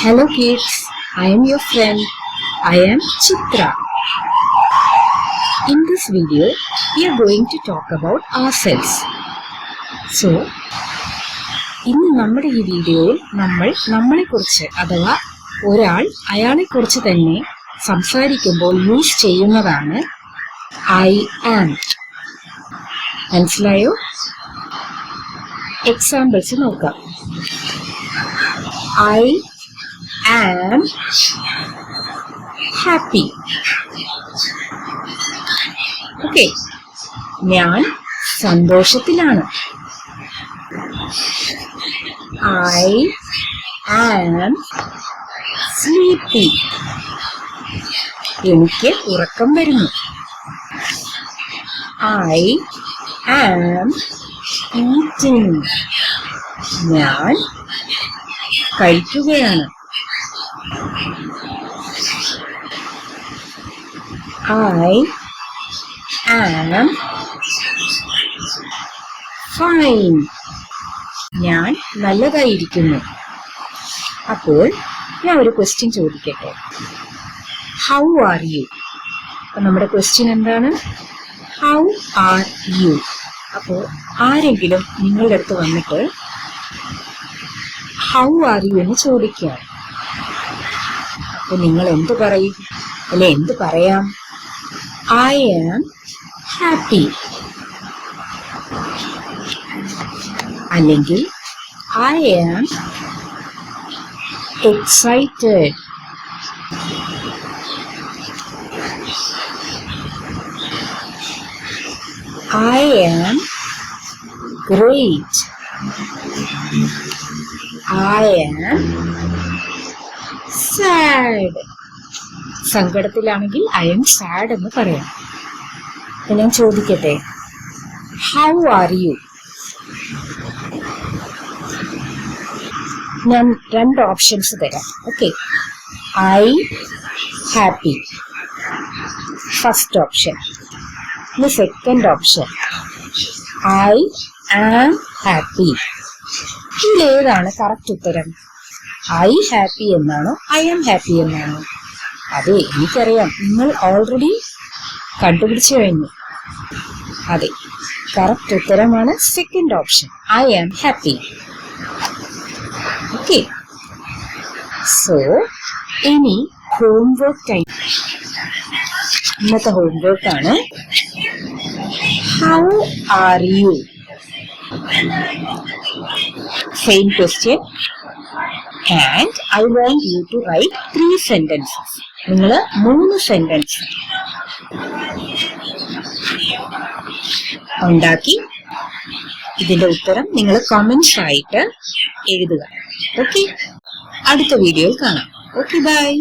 Hello kids, I am your friend. I am Chitra. In this video, we are going to talk about ourselves. So, ഇന്ന് നമ്മുടെ ഈ വീഡിയോയിൽ നമ്മളെക്കുറിച്ച് അഥവാ ഒരാൾ അയാളെക്കുറിച്ച് തന്നെ സംസാരിക്കുമ്പോൾ യൂസ് ചെയ്യുന്നതാണ് I am. മനസ്സിലായോ? എക്സാമ്പിൾസ് നോക്കാം. I am happy. Okay. ഞാൻ സന്തോഷത്തിലാണ്. I am sleepy. എനിക്ക് ഉറക്കം വരുന്നു. I am eating. ഞാൻ കഴിക്കുകയാണ്. I am fine. ഞാൻ നല്ലതായിരിക്കുന്നു. അപ്പോൾ ഞാൻ ഒരു ക്വസ്റ്റ്യൻ ചോദിക്കട്ടെ. How are you? അപ്പൊ നമ്മുടെ ക്വസ്റ്റ്യൻ എന്താണ്? How are you? അപ്പോൾ ആരെങ്കിലും നിങ്ങളുടെ അടുത്ത് വന്നിട്ട് How are you എന്ന് ചോദിക്കുക. അപ്പൊ നിങ്ങൾ എന്ത് പറയും? അല്ലെ എന്ത് പറയാം? I am happy. അല്ലെങ്കിൽ I am excited. I am great. I am sad. സങ്കടത്തിലാണെങ്കിൽ I am sad എന്ന് പറയാം. ഞാൻ ചോദിക്കട്ടെ, How are you? ഞാൻ രണ്ട് ഓപ്ഷൻസ് തരാം. Okay, I happy, first option. ഇനി second option, I am happy. ഇതിലേതാണ് കറക്റ്റ് ഉത്തരം? I happy എന്നാണോ I am happy എന്നാണോ? അതെ, എനിക്കറിയാം, നിങ്ങൾ ഓൾറെഡി കണ്ടുപിടിച്ചു കഴിഞ്ഞു. അതെ, കറക്റ്റ് ഉത്തരമാണ് second option, I am happy. Okay, so ഇനി ഹോംവർക്ക് ടൈം. ഇന്നത്തെ ഹോംവർക്ക് ആണ് How are you? Same question and I want you to write 3 sentences. നിങ്ങൾ 3 സെന്റൻസ് ഉണ്ടാക്കി ഇതിന്റെ ഉത്തരം നിങ്ങൾ കമന്റ്സ് ആയിട്ട് എഴുതുക. ഓക്കെ, അടുത്ത വീഡിയോയിൽ കാണാം. Okay, by.